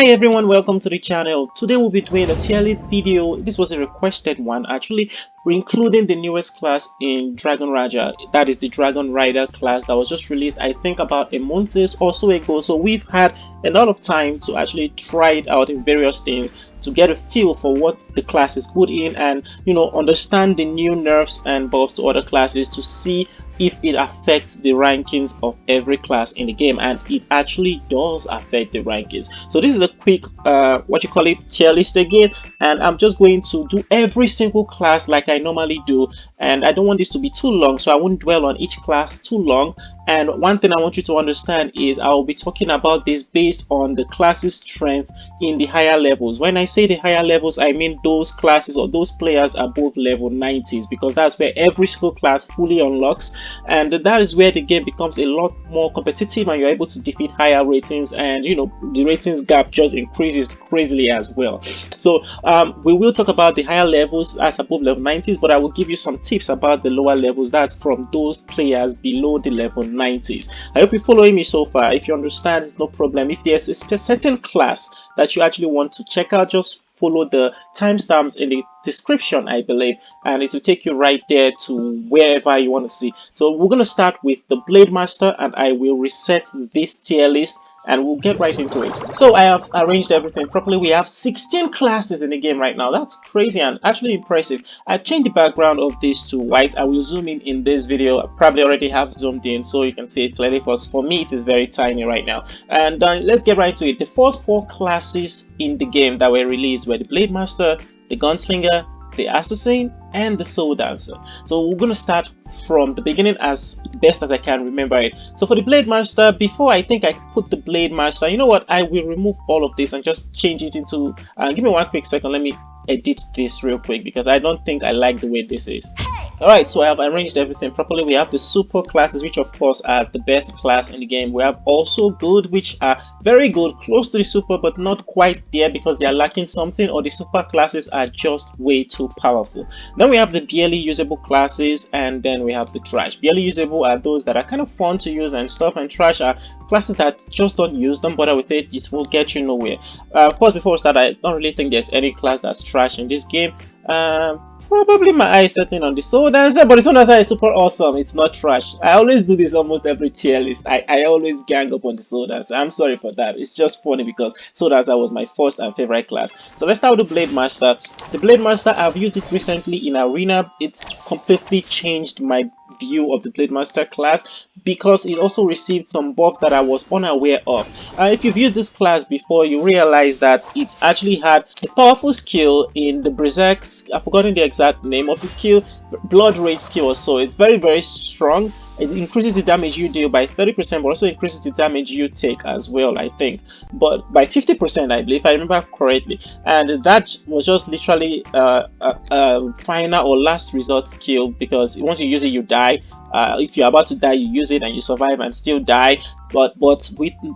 Hi everyone, welcome to the channel. Today we'll be doing a tier list video. This was a requested one actually. We're including the newest class in Dragonrider, that is the Dragonrider class that was just released I think about a month or so ago. So we've had a lot of time to actually try it out in various things to get a feel for what the class is good in and understand the new nerfs and buffs to other classes to see if it affects the rankings of every class in the game, and it actually does affect the rankings. So this is a quick tier list again, and I'm just going to do every single class like I normally do, and I don't want this to be too long, so I won't dwell on each class too long. And one thing I want you to understand is I will be talking about this based on the class's strength in the higher levels. When I say the higher levels, I mean those classes or those players above level 90s, because that's where every single class fully unlocks, and that is where the game becomes a lot more competitive and you're able to defeat higher ratings, and the ratings gap just increases crazily as well. So we will talk about the higher levels as above level 90s, but I will give you some tips about the lower levels, that's from those players below the level 90s. I hope you're following me so far. If you understand, it's no problem. If there's a certain class that you actually want to check out, just follow the timestamps in the description, I believe, and it will take you right there to wherever you want to see. So we're going to start with the Blademaster, and I will reset this tier list and we'll get right into it. So I have arranged everything properly. We have 16 classes in the game right now. That's crazy and actually impressive. I've changed the background of this to white. I will zoom in this video. I probably already have zoomed in so you can see it clearly. For me, it is very tiny right now. And let's get right to it. The first 4 classes in the game that were released were the Blademaster, the Gunslinger, the Assassin, and the Soul Dancer. So we're going to start from the beginning as best as I can remember it. So for the Blademaster, before I think I put the Blademaster, you know what, I will remove all of this and just change it into give me one quick second, let me edit this real quick because I don't think I like the way this is. Alright, so I have arranged everything properly. We have the super classes, which of course are the best class in the game. We have also good, which are very good, close to the super but not quite there because they are lacking something, or the super classes are just way too powerful. Then we have the barely usable classes, and then we have the trash. Barely usable are those that are kind of fun to use and stuff, and trash are classes that just don't use, don't bother with it, it will get you nowhere. Of course, before we start, I don't really think there's any class that's trash in this game. Probably my eye setting on the Soul Dancer, but the Soul Dancer is super awesome. It's not trash. I always do this almost every tier list. I always gang up on the Soul Dancer. I'm sorry for that. It's just funny because Soul Dancer was my first and favorite class. So let's start with the Blademaster. The Blademaster, I've used it recently in Arena. It's completely changed my view of the Blademaster class because it also received some buff that I was unaware of. If you've used this class before, you realize that it actually had a powerful skill in the Berserk. I've forgotten the exact name of the skill, Blood Rage skill or so. It's very strong. It increases the damage you deal by 30%, but also increases the damage you take as well, I think, but by 50%, I believe, if I remember correctly. And that was just literally a final or last resort skill, because once you use it, you die. If you're about to die, you use it and you survive and still die. But with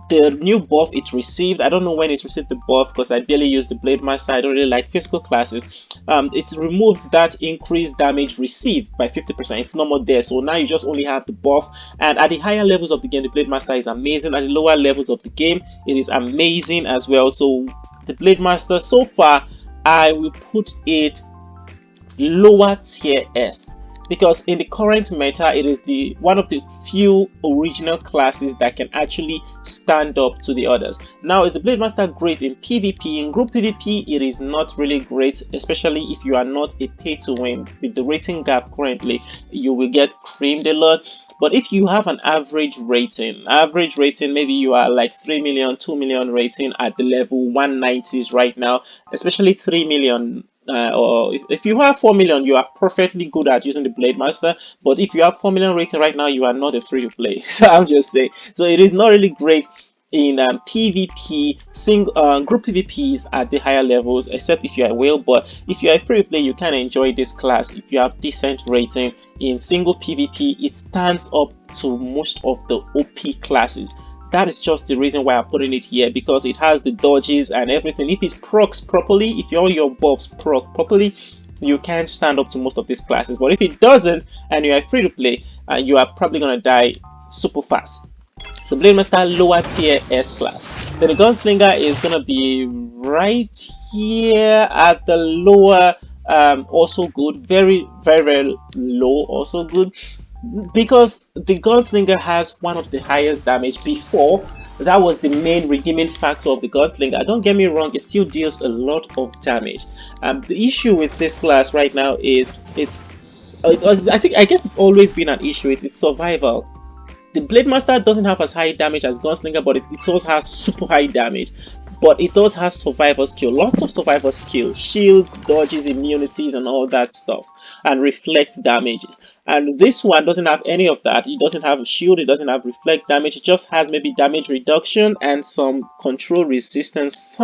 the new buff it received, I don't know when it received the buff because I barely use the Blademaster. I don't really like physical classes. It removes that increased damage received by 50%. It's no more there, so now you just only have the buff. And at the higher levels of the game, the Blademaster is amazing. At the lower levels of the game, it is amazing as well. So the Blademaster, so far, I will put it lower tier S, because in the current meta, it is one of the few original classes that can actually stand up to the others. Now, is the Blademaster great in PvP? In group PvP, it is not really great, especially if you are not a pay-to-win. With the rating gap currently, you will get creamed a lot. But if you have an average rating, maybe you are like 3 million, 2 million rating at the level 190s right now, especially 3 million. Or if you have 4 million, you are perfectly good at using the Blademaster. But if you have 4 million rating right now, you are not a free to play. So I'm just saying. So it is not really great in PvP, group PvPs at the higher levels, except if you are a whale. But if you are a free to play, you can enjoy this class if you have decent rating. In single PvP, it stands up to most of the OP classes. That is just the reason why I'm putting it here, because it has the dodges and everything. If it procs properly, if all your buffs proc properly, you can stand up to most of these classes. But if it doesn't and you are free to play, you are probably gonna die super fast. So Blademaster lower tier S class. Then the Gunslinger is gonna be right here at the lower, also good, very low, also good, because the Gunslinger has one of the highest damage. Before, that was the main redeeming factor of the Gunslinger. Don't get me wrong, it still deals a lot of damage. The issue with this class right now is I guess it's always been an issue. It's survival. The Blademaster doesn't have as high damage as Gunslinger, but it also has super high damage. But it does have survival skill, lots of survival skill, shields, dodges, immunities, and all that stuff, and reflect damages. And this one doesn't have any of that. It doesn't have a shield, it doesn't have reflect damage, it just has maybe damage reduction and some control resistance,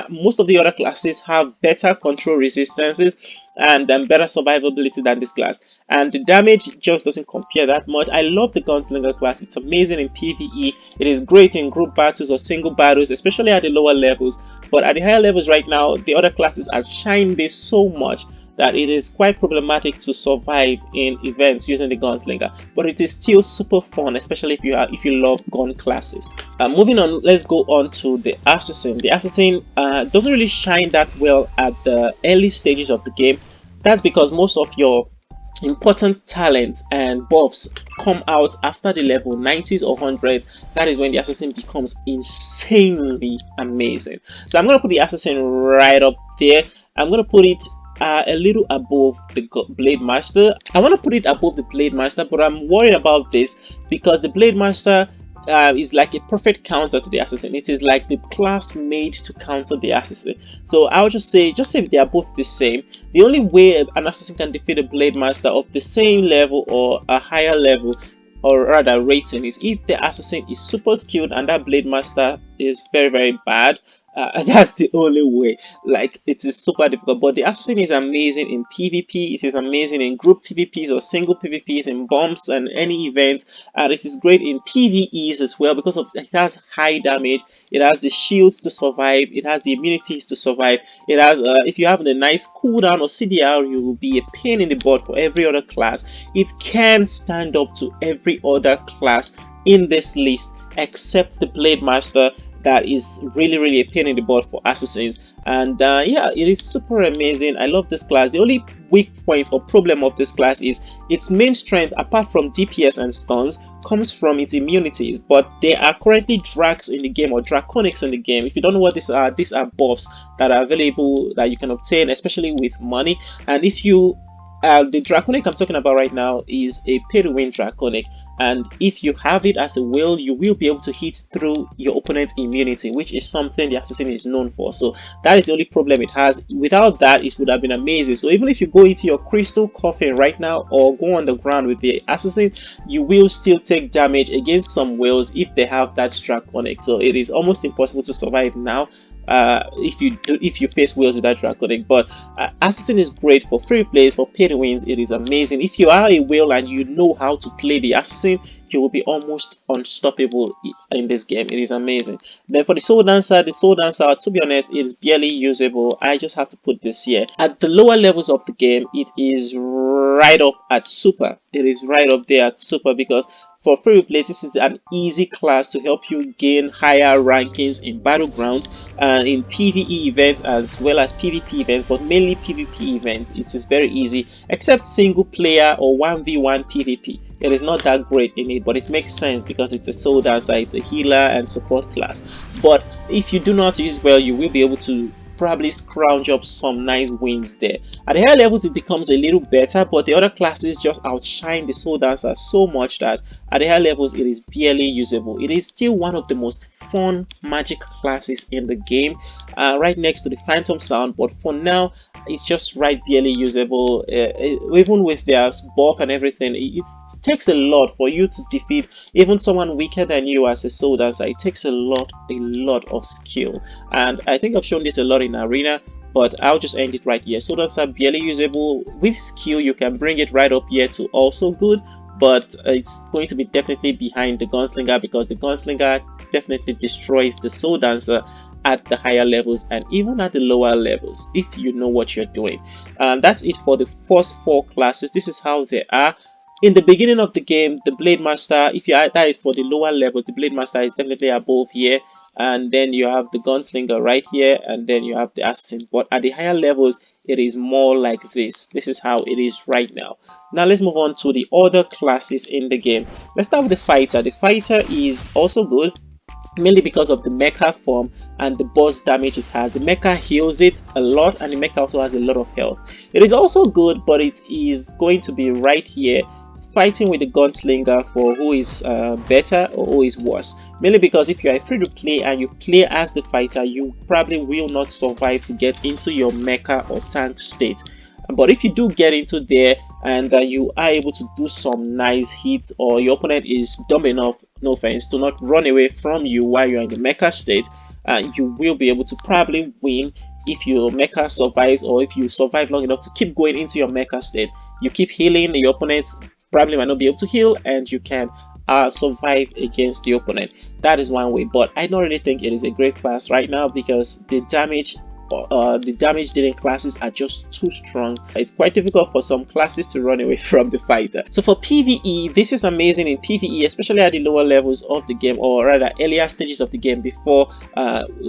most of the other classes have better control resistances and better survivability than this class, and the damage just doesn't compare that much. I love the Gunslinger class. It's amazing in PvE. It is great in group battles or single battles, especially at the lower levels. But at the higher levels right now, the other classes are shining this so much that it is quite problematic to survive in events using the Gunslinger. But it is still super fun, especially if you love gun classes. Moving on, let's go on to the Assassin. The Assassin doesn't really shine that well at the early stages of the game. That's because most of your important talents and buffs come out after the level 90s or 100s. That is when the Assassin becomes insanely amazing. So I'm going to put the Assassin right up there. I'm going to put it a little above the Blademaster. I want to put it above the Blademaster, but I'm worried about this because the Blademaster is like a perfect counter to the Assassin. It is like the class made to counter the Assassin. So I'll just say they are both the same. The only way an Assassin can defeat a Blademaster of the same level or a higher level, or rather rating, is if the Assassin is super skilled and that Blademaster is very bad. That's the only way. Like, it is super difficult. But the Assassin is amazing in PvP, it is amazing in group PvPs or single PvPs, in bombs and any events, and it is great in PvEs as well because it has high damage, it has the shields to survive, it has the immunities to survive, it has if you have a nice cooldown or CDR, you will be a pain in the butt for every other class. It can stand up to every other class in this list except the Blademaster. That is really a pain in the butt for assassins. And yeah, it is super amazing. I love this class. The only weak point or problem of this class is its main strength, apart from DPS and stuns, comes from its immunities. But there are currently drags in the game, or draconics in the game. If you don't know what these are buffs that are available that you can obtain, especially with money. And if you the draconic I'm talking about right now is a pay-to-win draconic, and if you have it as a whale, you will be able to hit through your opponent's immunity, which is something the Assassin is known for. So that is the only problem it has. Without that, it would have been amazing. So even if you go into your crystal coffin right now or go on the ground with the Assassin, you will still take damage against some whales if they have that draconic. So it is almost impossible to survive now if you face whales with that draconic. But Assassin is great for free plays, for pay to wins. It is amazing. If you are a whale and you know how to play the Assassin, you will be almost unstoppable in this game. It is amazing. Then for the Soul Dancer, to be honest, it is barely usable. I just have to put this here. At the lower levels of the game, it is right up at super. It is right up there at super, because for free plays, this is an easy class to help you gain higher rankings in battlegrounds and in PvE events as well as PvP events, but mainly PvP events. It is very easy, except single player or 1v1 PvP. It is not that great in it, but it makes sense because it's a soul dancer, it's a healer and support class. But if you do not use it well, you will be able to probably scrounge up some nice wins there. At the higher levels, it becomes a little better, but the other classes just outshine the soul dancer so much that at the higher levels, it is barely usable. It is still one of the most fun magic classes in the game, right next to the Phantom Sound, but for now, it's just right barely usable. Even with their buff and everything, it takes a lot for you to defeat even someone weaker than you as a soul dancer. It takes a lot of skill, and I think I've shown this a lot in Arena, but I'll just end it right here. Soul dancer barely usable. With skill, you can bring it right up here to also good, but it's going to be definitely behind the Gunslinger, because the Gunslinger definitely destroys the soul dancer at the higher levels and even at the lower levels if you know what you're doing. And that's it for the first 4 classes. This is how they are. In the beginning of the game, the Blademaster, if you are, that is for the lower levels, the Blademaster is definitely above here, and then you have the Gunslinger right here, and then you have the Assassin. But at the higher levels, it is more like this. This is how it is right now. Now let's move on to the other classes in the game. Let's start with the Fighter. The Fighter is also good, mainly because of the mecha form and the burst damage it has. The mecha heals it a lot, and the mecha also has a lot of health. It is also good, but it is going to be right here fighting with the Gunslinger for who is better or who is worse. Mainly because if you are free to play and you play as the Fighter, you probably will not survive to get into your mecha or tank state. But if you do get into there and you are able to do some nice hits, or your opponent is dumb enough, no offense, to not run away from you while you're in the mecha state, you will be able to probably win if your mecha survives, or if you survive long enough to keep going into your mecha state. You keep healing, the opponent probably might not be able to heal, and you can survive against the opponent. That is one way, but I don't really think it is a great class right now because the damage dealing classes are just too strong. It's quite difficult for some classes to run away from the Fighter. So for PvE, this is amazing in PvE, especially at the lower levels of the game, or rather earlier stages of the game before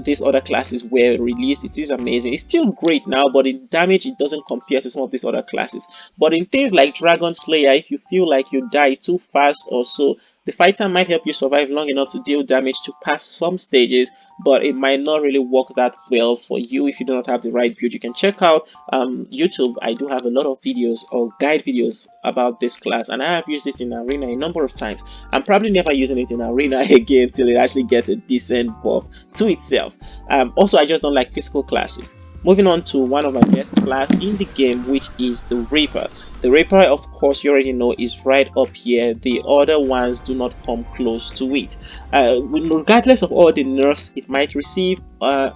these other classes were released. It is amazing. It's still great now, but in damage it doesn't compare to some of these other classes. But in things like Dragon Slayer, if you feel like you die too fast or so, the Fighter might help you survive long enough to deal damage to pass some stages, but it might not really work that well for you if you do not have the right build. You can check out YouTube. I do have a lot of videos or guide videos about this class, and I have used it in Arena a number of times. I'm probably never using it in Arena again till it actually gets a decent buff to itself. Also, I just don't like physical classes. Moving on to one of my best class in the game, which is the Reaper. The Reaper, of course, you already know, is right up here. The other ones do not come close to it. Regardless of all the nerfs it might receive, or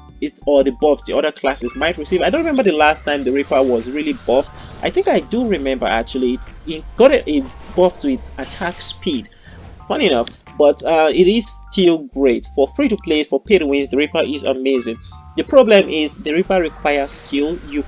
the buffs the other classes might receive. I don't remember the last time the Reaper was really buffed. I think I do remember actually. It got a buff to its attack speed. Funny enough, but it is still great. For free to play, for pay to wins, the Reaper is amazing. The problem is the Reaper requires skill. You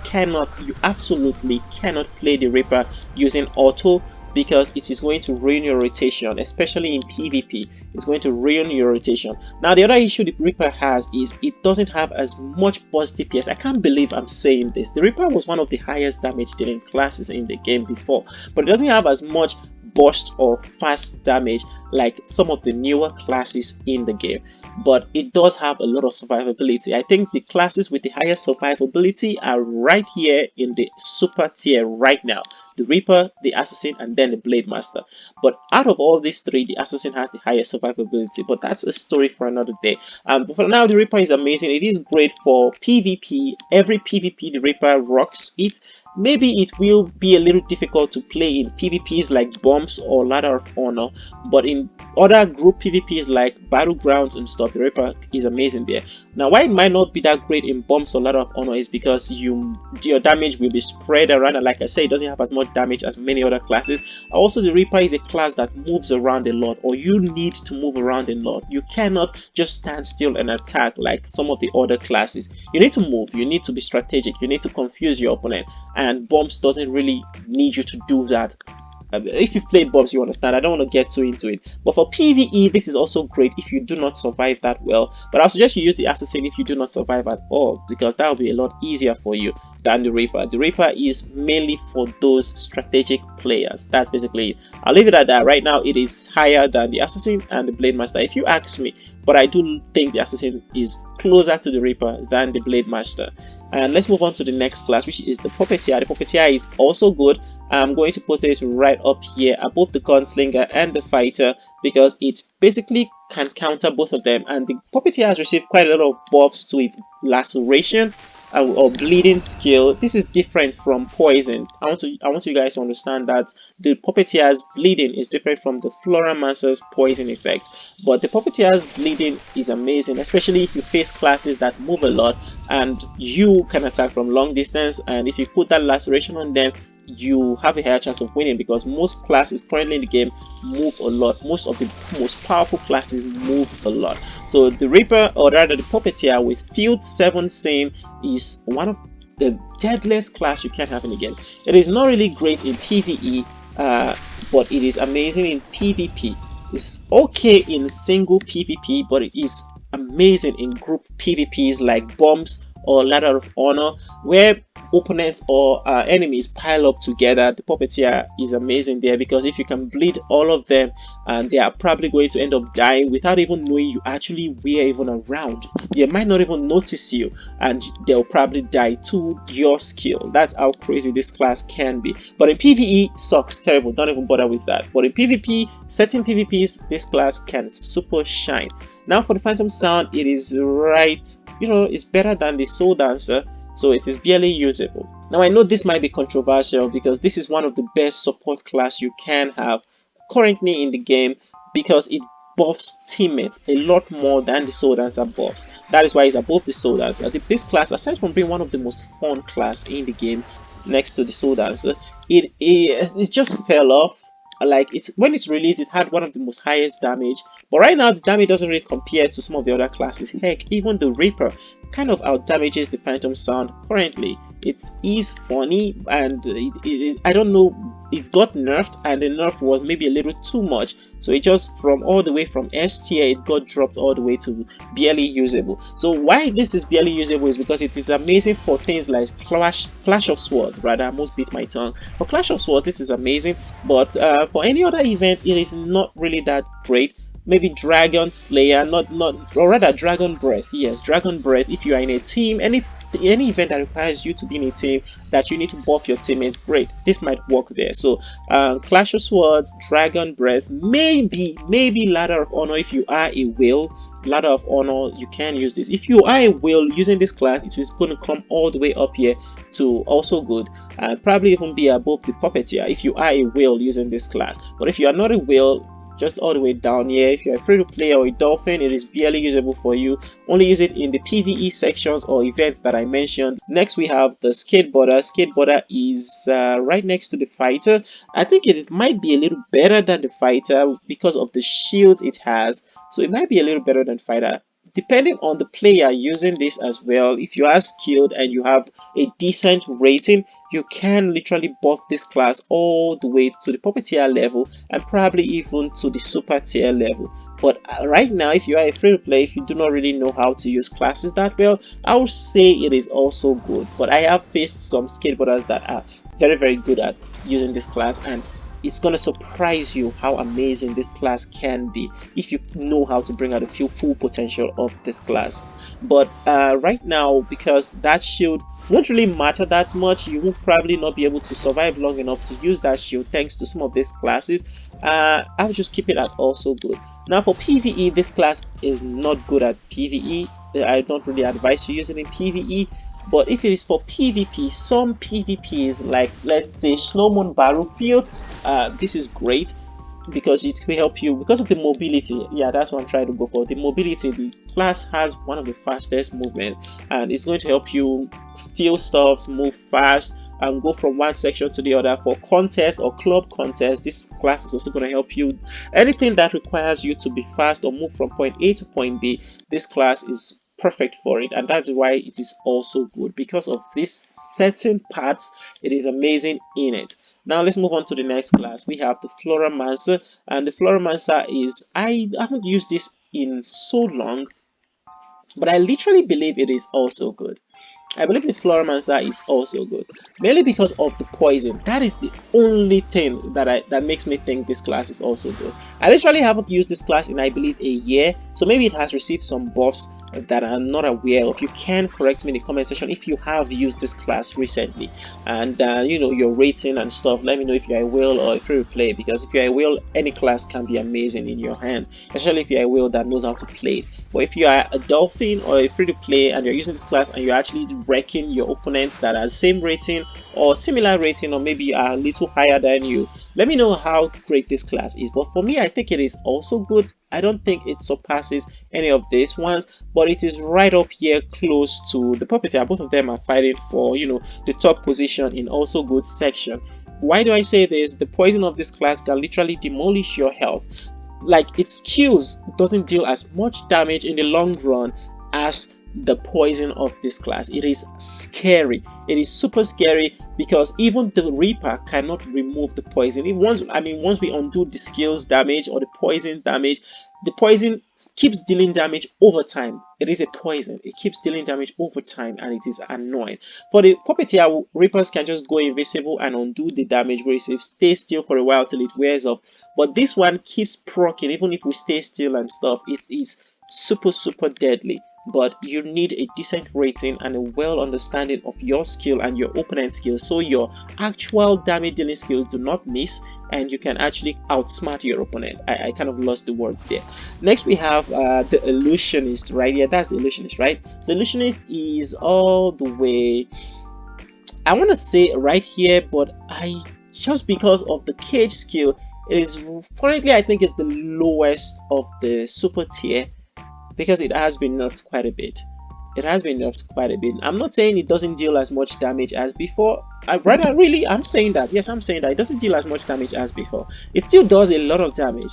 absolutely cannot play the Reaper using auto, because it is going to ruin your rotation, especially in PvP. It's going to ruin your rotation. Now, the other issue the Reaper has is it doesn't have as much burst DPS. I can't believe I'm saying this. The Reaper was one of the highest damage dealing classes in the game before, but it doesn't have as much burst or fast damage like some of the newer classes in the game. But it does have a lot of survivability. I think the classes with the highest survivability are right here in the super tier right now: the Reaper, the Assassin, and then the Blademaster. But out of all these three, the Assassin has the highest survivability, but that's a story for another day. But for now, the Reaper is amazing. It is great for PvP. Every PvP, the Reaper rocks it. Maybe it will be a little difficult to play in PvPs like Bombs or Ladder of Honor, but in other group PvPs like Battlegrounds and stuff, the Reaper is amazing there. Now, why it might not be that great in Bombs or Ladder of Honor is because your damage will be spread around, and like I say, it doesn't have as much damage as many other classes. Also, the Reaper is a class that moves around a lot, or you need to move around a lot. You cannot just stand still and attack like some of the other classes. You need to move, you need to be strategic, you need to confuse your opponent, and Bombs doesn't really need you to do that. If you've played Bombs, you understand. I don't want to get too into it. But for PvE, this is also great if you do not survive that well. But I suggest you use the Assassin if you do not survive at all, because that will be a lot easier for you than the Reaper. The Reaper is mainly for those strategic players. That's basically it. I'll leave it at that. Right now, it is higher than the Assassin and the Blademaster, if you ask me. But I do think the Assassin is closer to the Reaper than the Blademaster. And let's move on to the next class, which is the Pupeteer. The Pupeteer is also good. I'm going to put it right up here above the Gunslinger and the Fighter, because it basically can counter both of them. And the Pupeteer has received quite a lot of buffs to its laceration or bleeding skill. This is different from poison. I want you guys to understand that the Pupeteer's bleeding is different from the Floramancer's poison effect. But the Pupeteer's bleeding is amazing, especially if you face classes that move a lot and you can attack from long distance. And if you put that laceration on them, you have a higher chance of winning, because most classes currently in the game move a lot. Most of the most powerful classes move a lot. So the Reaper, or rather the Pupeteer with Field 7 Sim, is one of the deadliest class you can have in the game. It is not really great in PvE, but it is amazing in PvP. It's okay in single PvP, but it is amazing in group PvPs like bombs or ladder of honor, where opponents or enemies pile up together. The Pupeteer is amazing there, because if you can bleed all of them, and they are probably going to end up dying without even knowing you actually were even around. They might not even notice you, and they'll probably die to your skill. That's how crazy this class can be. But in PvE, sucks, terrible, don't even bother with that. But in PvP, certain PvPs, this class can super shine. Now for the Phantom Sound, it is right, it's better than the Soul Dancer, so it is barely usable. Now I know this might be controversial, because this is one of the best support class you can have currently in the game, because it buffs teammates a lot more than the Soul Dancer buffs. That is why it's above the Soul Dancer. This class, aside from being one of the most fun class in the game next to the Soul Dancer, it just fell off. Like, when it's released, it had one of the most highest damage, but right now the damage doesn't really compare to some of the other classes. Heck, even the Reaper kind of out damages the Phantom Sound currently. It is funny, and I don't know, it got nerfed, and the nerf was maybe a little too much, so it just from all the way from S tier, it got dropped all the way to barely usable. So why this is barely usable is because it is amazing for things like Clash of Swords. Rather, I almost bit my tongue. For Clash of Swords, this is amazing, but for any other event, it is not really that great. Maybe Dragon Slayer, or rather Dragon Breath. Yes, Dragon Breath. If you are in a team, any event that requires you to be in a team that you need to buff your teammates, great, this might work there. So Clash of Swords, Dragon Breath, maybe Ladder of Honor. If you are a whale, Ladder of Honor, you can use this. If you are a whale using this class, it is going to come all the way up here to also good, and probably even be above the Pupeteer if you are a whale using this class. But if you are not a whale, just all the way down here. If you're a free to play or a dolphin, it is barely usable for you. Only use it in the PvE sections or events that I mentioned. Next we have the Skateboarder. Skateboarder is right next to the Fighter. I think might be a little better than the Fighter because of the shields it has, so it might be a little better than Fighter, depending on the player using this as well. If you are skilled and you have a decent rating, you can literally buff this class all the way to the Pupeteer level, and probably even to the super tier level. But right now, if you are a free to play, if you do not really know how to use classes that well, I would say it is also good. But I have faced some skateboarders that are very good at using this class, and it's going to surprise you how amazing this class can be if you know how to bring out the full potential of this class. But right now, because that shield won't really matter that much, you will probably not be able to survive long enough to use that shield thanks to some of these classes. I'll just keep it at also good. Now for PvE, this class is not good at PvE. I don't really advise you use it in PvE. But if it is for PvP, some PvPs like, let's say, Slow Moon Battlefield, this is great because it will help you because of the mobility. Yeah, that's what I'm trying to go for. The mobility, the class has one of the fastest movement, and it's going to help you steal stuff, move fast, and go from one section to the other. For contest or club contest, this class is also going to help you. Anything that requires you to be fast or move from point A to point B, this class is perfect for it, and that's why it is also good. Because of these certain parts, it is amazing in it. Now let's move on to the next class. We have the Floramancer, and the Floramancer is, I haven't used this in so long, but I literally believe it is also good. I believe the Floramancer is also good, mainly because of the poison. That is the only thing that makes me think this class is also good. I literally haven't used this class in, I believe, a year, so maybe it has received some buffs that I'm not aware of. You can correct me in the comment section if you have used this class recently, and you know, your rating and stuff. Let me know if you're a whale or a free to play, because if you're a whale, any class can be amazing in your hand, especially if you're a whale that knows how to play it. But if you are a dolphin or a free to play and you're using this class and you're actually wrecking your opponents that are same rating or similar rating, or maybe are a little higher than you, let me know how great this class is. But for me, I think it is also good. I don't think it surpasses any of these ones, but it is right up here close to the Pupeteer. Both of them are fighting for, you know, the top position in also good section. Why do I say this? The poison of this class can literally demolish your health. Like, its kills doesn't deal as much damage in the long run as the poison of this class. It is scary. It is super scary because even the Reaper cannot remove the poison. Once we undo the skills damage or the poison damage, the poison keeps dealing damage over time. It is a poison. It keeps dealing damage over time, and it is annoying. For the Pupeteer, Reapers can just go invisible and undo the damage where it says stay still for a while till it wears off. But this one keeps proccing even if we stay still and stuff. It is super deadly. But you need a decent rating and a well understanding of your skill and your opponent's skill, so your actual damage dealing skills do not miss and you can actually outsmart your opponent. I kind of lost the words there. Next we have the Illusionist, right? Yeah, that's the Illusionist, right? So Illusionist is all the way, I want to say right here, but just because of the cage skill, it is currently, I think, it's the lowest of the super tier, because it has been nerfed quite a bit. It has been nerfed quite a bit. I'm not saying it doesn't deal as much damage as before. I'm saying that. Yes, I'm saying that it doesn't deal as much damage as before. It still does a lot of damage,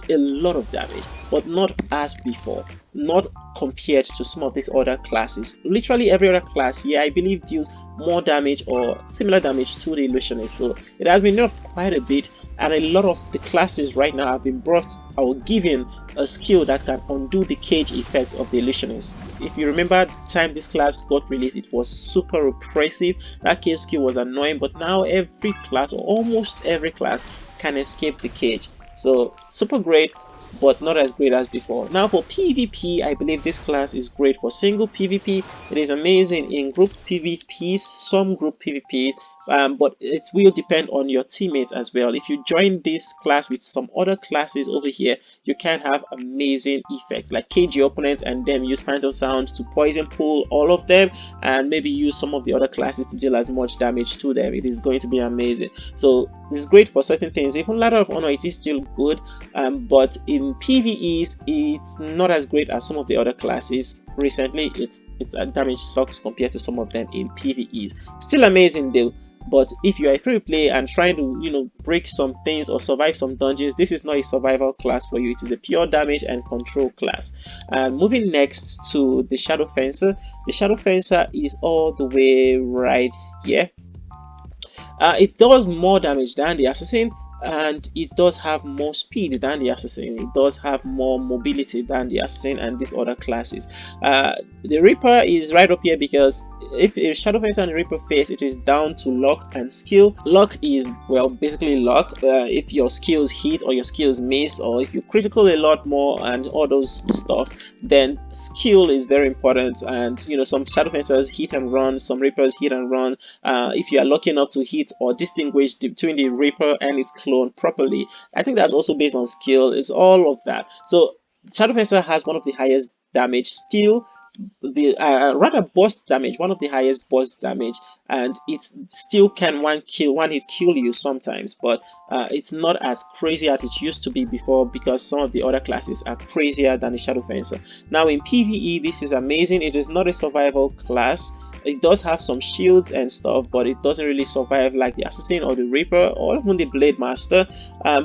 but not as before. Not compared to some of these other classes. Literally every other class, yeah, I believe deals more damage or similar damage to the Illusionist. So it has been nerfed quite a bit, and a lot of the classes right now have been brought or given a skill that can undo the cage effect of the Illusionist. If you remember the time this class got released, it was super oppressive. That cage skill was annoying, but now every class, or almost every class, can escape the cage. So super great, but not as great as before. Now for PvP, I believe this class is great for single PvP. It is amazing in group PvPs, some group PvP, but it will depend on your teammates as well. If you join this class with some other classes over here, you can have amazing effects like cage your opponents and then use Phantom Sound to poison pool all of them, and maybe use some of the other classes to deal as much damage to them. It is going to be amazing. So this is great for certain things. Even Ladder of Honor, it is still good, but in PvEs it's not as great as some of the other classes. Recently its damage sucks compared to some of them in PvEs. Still amazing though. But if you are a free play and trying to break some things or survive some dungeons, this is not a survival class for you. It is a pure damage and control class. And moving next to the Shadow Fencer. The Shadow Fencer is all the way right here. It does more damage than the Assassin, and it does have more speed than the Assassin. It does have more mobility than the Assassin and these other classes. The Reaper is right up here because if a Shadow Fencer and Reaper face, it is down to luck and skill. Luck is, well, basically luck. If your skills hit or your skills miss, or if you critical a lot more and all those stuffs, then skill is very important. And some Shadow Fencers hit and run, some Reapers hit and run. If you are lucky enough to hit or distinguish between the Reaper and its clone properly, I think that's also based on skill. It's all of that. So Shadow Fencer has one of the highest damage still, rather burst damage, one of the highest burst damage, and it still can one hit kill you sometimes, but it's not as crazy as it used to be before, because some of the other classes are crazier than the Shadow Fencer. Now in PvE, this is amazing. It is not a survival class. It does have some shields and stuff, but it doesn't really survive like the Assassin or the Reaper or even the Blademaster,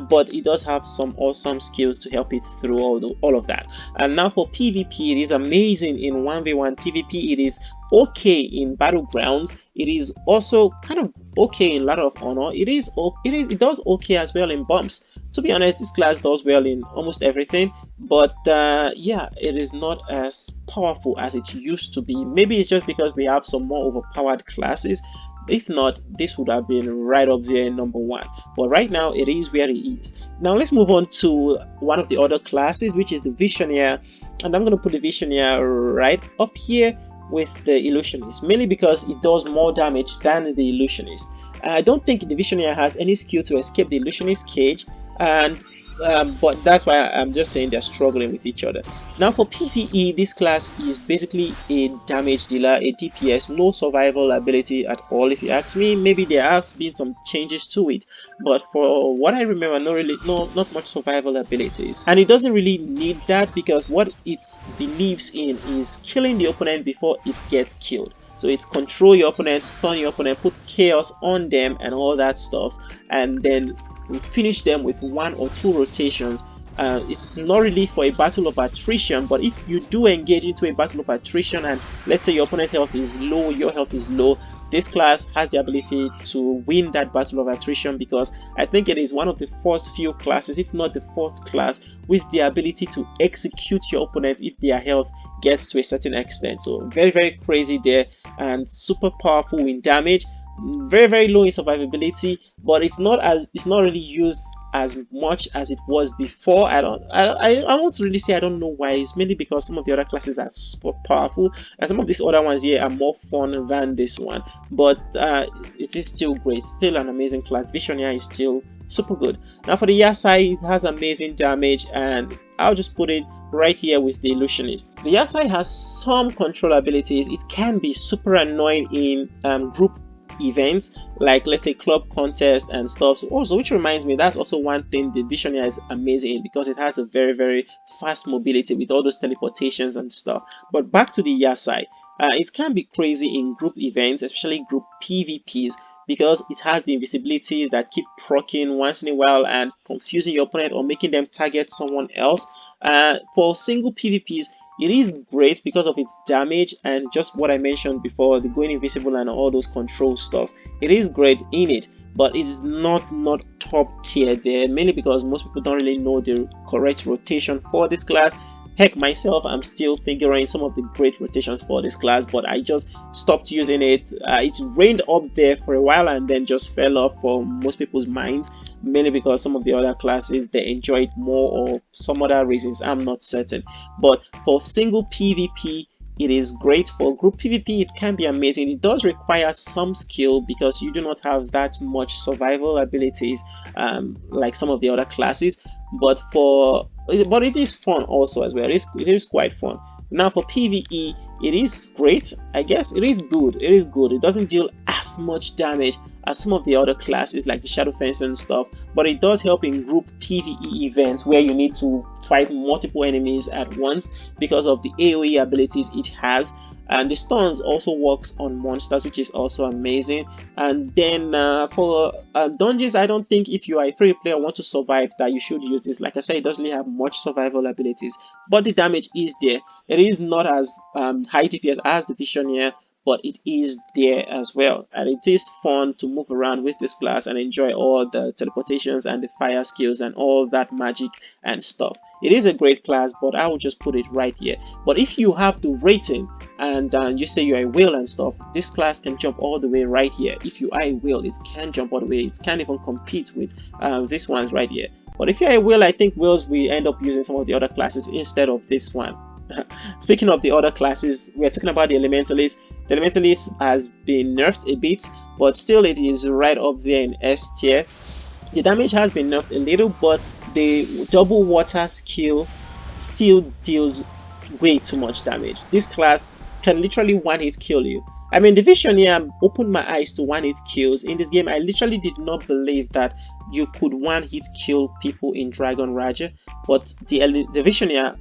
but it does have some awesome skills to help it through all of that. And now for PvP, it is amazing in 1v1 PvP. It is okay in Battlegrounds. It is also kind of okay in Ladder of Honor. It does okay as well in bumps. To be honest, this class does well in almost everything, but yeah, it is not as powerful as it used to be. Maybe it's just because we have some more overpowered classes. If not, this would have been right up there number one, but right now it is where it is. Now let's move on to one of the other classes, which is the Visioneer, and I'm going to put the Visioneer right up here with the Illusionist, mainly because it does more damage than the Illusionist. I don't think the Visioneer has any skill to escape the Illusionist cage, and but that's why I'm just saying they're struggling with each other. Now for PvE, this class is basically a damage dealer, a DPS, no survival ability at all. If you ask me, maybe there have been some changes to it, but for what I remember, not much survival abilities, and it doesn't really need that, because what it believes in is killing the opponent before it gets killed. So it's control your opponent, stun your opponent, put chaos on them and all that stuff, and then finish them with 1 or 2 rotations It's not really for a battle of attrition, but if you do engage into a battle of attrition and let's say your opponent's health is low, your health is low, this class has the ability to win that battle of attrition, because I think it is one of the first few classes, if not the first class, with the ability to execute your opponent if their health gets to a certain extent. So very, very crazy there, and super powerful in damage, very low in survivability, but it's not really used as much as it was before. I want to really say I don't know why. It's mainly because some of the other classes are super powerful and some of these other ones here are more fun than this one, but it is still great, still an amazing class. Visioneer is still super good. Now for the Yasai, it has amazing damage, and I'll just put it right here with the Illusionist. The Yasai has some control abilities. It can be super annoying in group events, like let's say club contest and stuff. So also, which reminds me, that's also one thing the Visioneer is amazing in, because it has a very fast mobility with all those teleportations and stuff. But back to the Yasai, it can be crazy in group events, especially group PvPs, because it has the invisibilities that keep proccing once in a while and confusing your opponent or making them target someone else. For single PvPs, it is great because of its damage and just what I mentioned before, the going invisible and all those control stuffs. It is great in it, but it is not top tier there, mainly because most people don't really know the correct rotation for this class. Heck, myself, I'm still figuring some of the great rotations for this class, but I just stopped using it. It reigned up there for a while and then just fell off for most people's minds, mainly because some of the other classes, they enjoy it more, or some other reasons, I'm not certain. But for single PvP, it is great. For group PvP, it can be amazing. It does require some skill because you do not have that much survival abilities like some of the other classes, but it is fun also as well. It is quite fun. Now for PvE, it is great. I guess it is good. It doesn't deal as much damage as some of the other classes like the Shadow Fencer and stuff, but it does help in group PvE events where you need to fight multiple enemies at once because of the AoE abilities it has. And the stuns also works on monsters, which is also amazing. And then for dungeons, I don't think if you are a free player want to survive that you should use this. Like I said, it doesn't really have much survival abilities, but the damage is there. It is not as high DPS as the Visioneer, but it is there as well, and it is fun to move around with this class and enjoy all the teleportations and the fire skills and all that magic and stuff. It is a great class, but I will just put it right here. But if you have the rating and you say you're a whale and stuff, this class can jump all the way right here. If you are a whale, it can jump all the way. It can't even compete with these ones right here. But if you're a whale, I think whales will end up using some of the other classes instead of this one. Speaking of the other classes, we're talking about the Elementalist. The Elementalist has been nerfed a bit, but still it is right up there in S tier. The damage has been nerfed a little, but the double water skill still deals way too much damage. This class can literally one-hit kill you. I mean, the Visioneer opened my eyes to one-hit kills. In this game, I literally did not believe that you could one-hit kill people in Dragonrider, but the Visioneer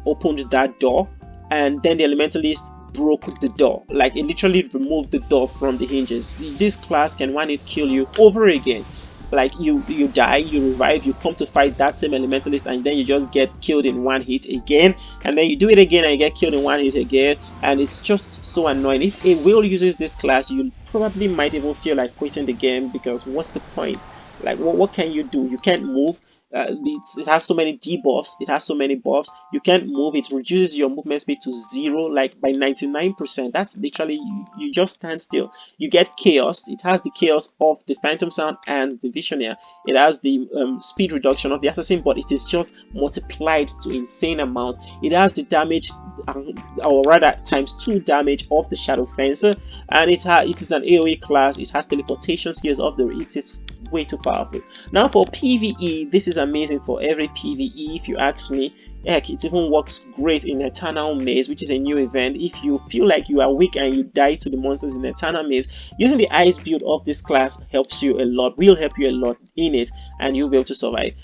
opened that door, and then the Elementalist broke the door. Like, it literally removed the door from the hinges. This class can one-hit kill you over again. Like, you die, you revive, you come to fight that same Elementalist, and then you just get killed in one hit again, and then you do it again and you get killed in one hit again, and it's just so annoying. If a whale uses this class, you probably might even feel like quitting the game, because what's the point? Like, what can you do? You can't move. It has so many debuffs, it has so many buffs. You can't move. It reduces your movement speed to 0, like by 99%. That's literally, you just stand still. You get chaos. It has the chaos of the Phantom Sound and the Visioneer. It has the speed reduction of the Assassin, but it is just multiplied to insane amount. It has the damage, or rather times 2 damage of the Shadow Fencer, and it is an AoE class. It has teleportation skills of it is way too powerful. Now for PvE, this is amazing for every PvE if you ask me. Heck, it even works great in Eternal Maze, which is a new event. If you feel like you are weak and you die to the monsters in Eternal Maze, using the ice build of this class helps you a lot, will help you a lot in it, and you'll be able to survive.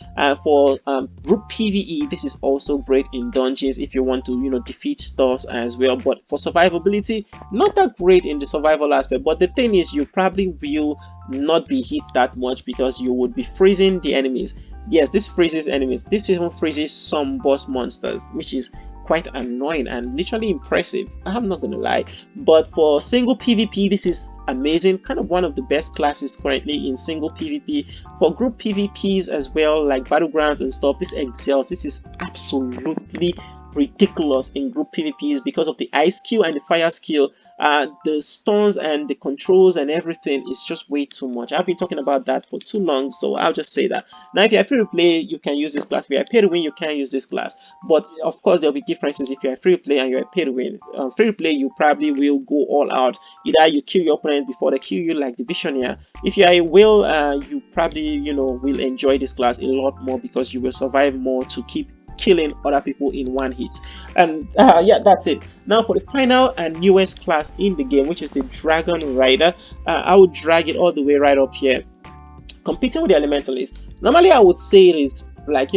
For group PvE, this is also great in dungeons if you want to, defeat stuffs as well. But for survivability, not that great in the survival aspect. But the thing is, you probably will not be hit that much because you would be freezing the enemies. yes, this freezes enemies. This even freezes some boss monsters, which is quite annoying and literally impressive. I'm not gonna lie. But for single PvP, this is amazing. Kind of one of the best classes currently in single PvP. For group PvPs as well, like battlegrounds and stuff, this excels. This is absolutely ridiculous in group PvPs because of the ice skill and the fire skill. The stuns and the controls and everything is just way too much. I've been talking about that for too long, so I'll just say that. Now, if you're free to play, you can use this class. If you're pay to win, you can use this class. But of course, there'll be differences if you're free to play and you're pay to win. Free to play, you probably will go all out. Either you kill your opponent before they kill you, like the Visioneer. If you are a whale, you probably will enjoy this class a lot more because you will survive more to keep killing other people in one hit. And yeah, that's it. Now for the final and newest class in the game, which is the Dragonrider, I would drag it all the way right up here, competing with the Elementalist. Normally I would say it is like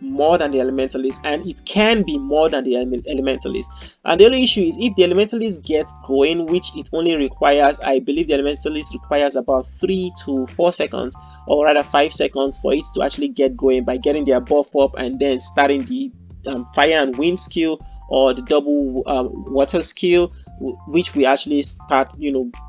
more than the Elementalist, and it can be more than the Elementalist. And the only issue is if the Elementalist gets going, which it only requires, I believe the Elementalist requires about 3 to 4 seconds, or rather 5 seconds for it to actually get going by getting their buff up and then starting the fire and wind skill or the double water skill, which we actually start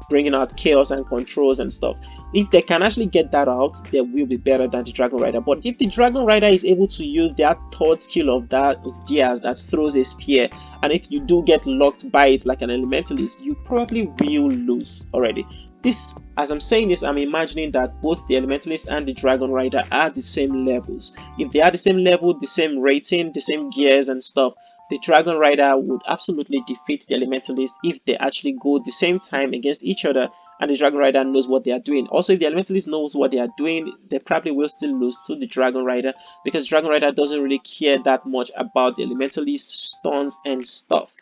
bringing out chaos and controls and stuff. If they can actually get that out, they will be better than the Dragonrider. But if the Dragonrider is able to use their third skill of theirs that throws a spear, and if you do get locked by it like an Elementalist, you probably will lose already. This, as I'm saying this, I'm imagining that both the Elementalist and the Dragonrider are the same levels. If they are the same level, the same rating, the same gears and stuff, the Dragonrider would absolutely defeat the Elementalist if they actually go the same time against each other and the Dragonrider knows what they are doing. Also, if the Elementalist knows what they are doing, they probably will still lose to the Dragonrider because Dragonrider doesn't really care that much about the Elementalist stuns and stuff.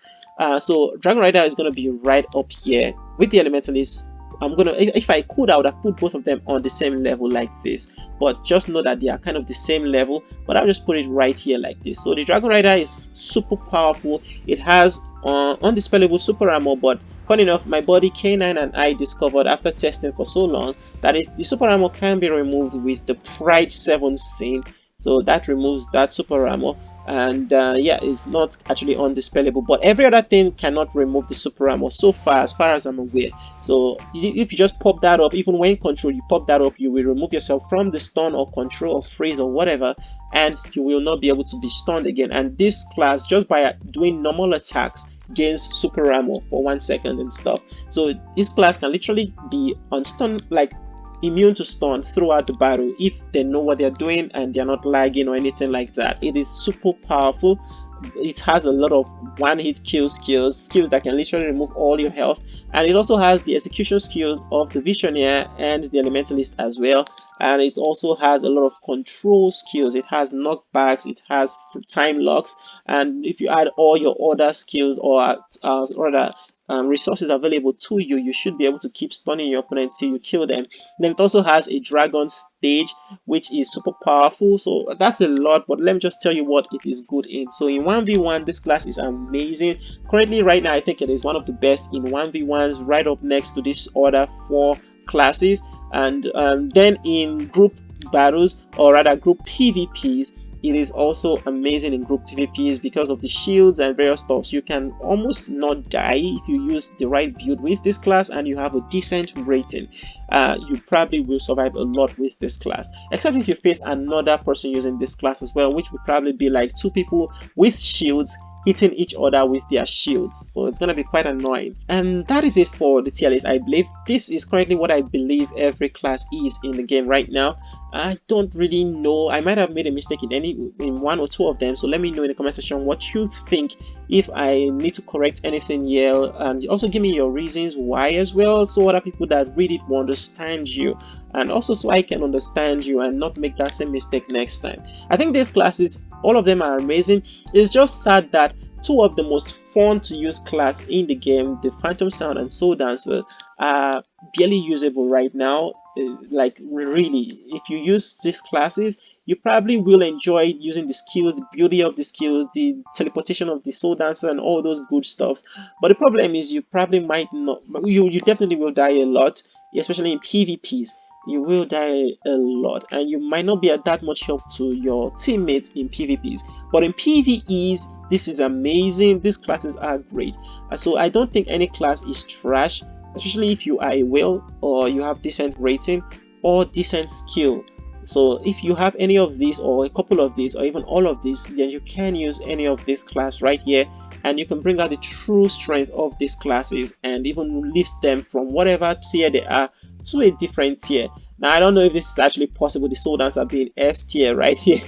So Dragonrider is going to be right up here with the Elementalist. If I could, I would have put both of them on the same level like this, but just know that they are kind of the same level. But I'll just put it right here like this. So the Dragonrider is super powerful. It has undispellable super armor, but funny enough, my buddy K9 and I discovered after testing for so long that the super armor can be removed with the Pride 7 scene. So that removes that super armor. And yeah, it's not actually undispellable, but every other thing cannot remove the super armor so far, as far as I'm aware. So if you just pop that up, even when control, you pop that up, you will remove yourself from the stun or control or freeze or whatever, and you will not be able to be stunned again. And this class, just by doing normal attacks, gains super armor for 1 second and stuff. So this class can literally be on stun, like immune to stun throughout the battle if they know what they're doing and they're not lagging or anything like that. It is super powerful. It has a lot of one-hit kill skills that can literally remove all your health, and it also has the execution skills of the Visioneer and the Elementalist as well. And it also has a lot of control skills. It has knockbacks, it has time locks, and if you add all your other skills or rather resources available to you, you should be able to keep stunning your opponent till you kill them. Then it also has a dragon stage, which is super powerful. So that's a lot, but let me just tell you what it is good in. So in 1v1, this class is amazing. Currently, right now, I think it is one of the best in 1v1s, right up next to this other 4 classes. And then in group battles, or rather group PvPs, it is also amazing in group PvPs because of the shields and various stuffs. You can almost not die if you use the right build with this class and you have a decent rating. You probably will survive a lot with this class, except if you face another person using this class as well, which would probably be like 2 people with shields hitting each other with their shields. So it's going to be quite annoying. And that is it for the tier list. I believe this is currently what I believe every class is in the game right now. I don't really know. I might have made a mistake in 1 or 2 of them. So let me know in the comment section what you think, if I need to correct anything here, and also give me your reasons why as well, so other people that read it will understand you, and also so I can understand you and not make that same mistake next time. I think these classes, all of them are amazing. It's just sad that 2 of the most fun to use class in the game, the Phantom Sound and Soul Dancer, are barely usable right now. Like really, if you use these classes, you probably will enjoy using the skills, the beauty of the skills, the teleportation of the Soul Dancer and all those good stuffs. But the problem is you probably might not, you definitely will die a lot, especially in PvPs. you will die a lot, and you might not be at that much help to your teammates in PvPs. But in PvEs, this is amazing. These classes are great. So I don't think any class is trash, especially if you are a whale or you have decent rating or decent skill. So if you have any of these or a couple of these or even all of these, then you can use any of this class right here, and you can bring out the true strength of these classes and even lift them from whatever tier they are to a different tier. Now I don't know if this is actually possible. The soldiers are being S tier right here,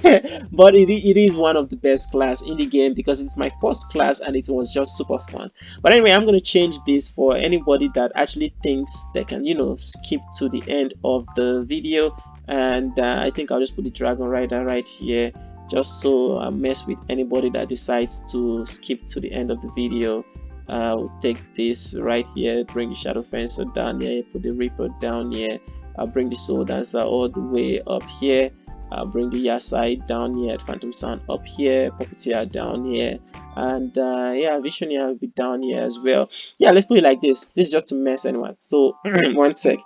but it is one of the best class in the game because it's my first class and it was just super fun. But anyway, I'm going to change this for anybody that actually thinks they can, you know, skip to the end of the video. And I think I'll just put the Dragonrider right here, just so I mess with anybody that decides to skip to the end of the video. We'll take this right here, bring the Shadow Fencer down here, put the Reaper down here. I'll bring the Soul Dancer all the way up here. I'll bring the Yasai down here, Phantom Sound up here, Pupeteer down here, and yeah, Visioneer will be down here as well. Yeah, let's put it like this. This is just to mess anyone. So one sec.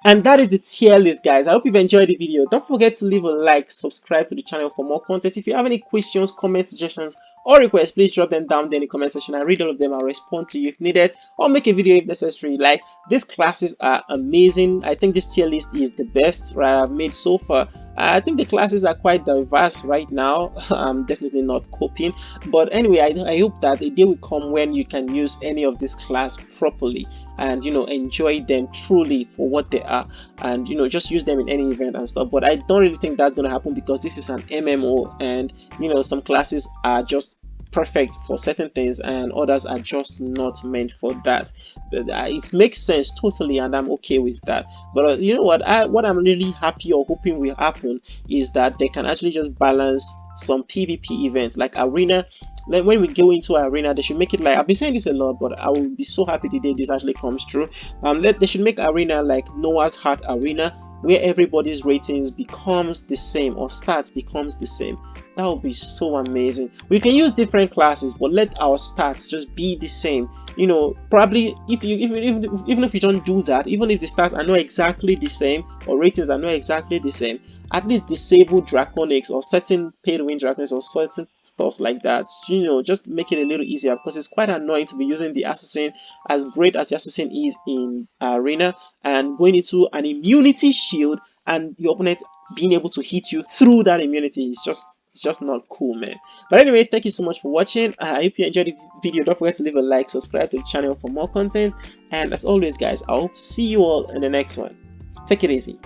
And that is the tier list, guys. I hope you've enjoyed the video. Don't forget to leave a like, subscribe to the channel for more content. If you have any questions, comments, suggestions, or requests, please drop them down there in the comment section. I read all of them. I'll respond to you if needed, or make a video if necessary. Like, these classes are amazing. I think this tier list is the best I've made so far. I think the classes are quite diverse right now. I'm definitely not copying, but anyway, I hope that a day will come when you can use any of this class properly and, you know, enjoy them truly for what they are, and, you know, just use them in any event and stuff. But I don't really think that's going to happen because this is an MMO, and, you know, some classes are just perfect for certain things and others are just not meant for that. But it makes sense totally, and I'm okay with that. But you know what, what I'm really happy or hoping will happen is that they can actually just balance some PvP events like arena. Like when we go into arena, they should make it like, I've been saying this a lot, but I will be so happy the day this actually comes true. They should make arena like Noah's Heart Arena, where everybody's ratings becomes the same or stats becomes the same. That would be so amazing. We can use different classes, but let our stats just be the same. You know, probably even if you don't do that, even if the stats are not exactly the same or ratings are not exactly the same, at least disable draconics or certain pay to win draconics or certain stuff like that. You know, just make it a little easier, because it's quite annoying to be using the Assassin, as great as the Assassin is in arena, and going into an immunity shield and your opponent being able to hit you through that immunity. It's just not cool, man. But anyway, thank you so much for watching. I hope you enjoyed the video. Don't forget to leave a like, subscribe to the channel for more content, and as always, guys, I hope to see you all in the next one. Take it easy.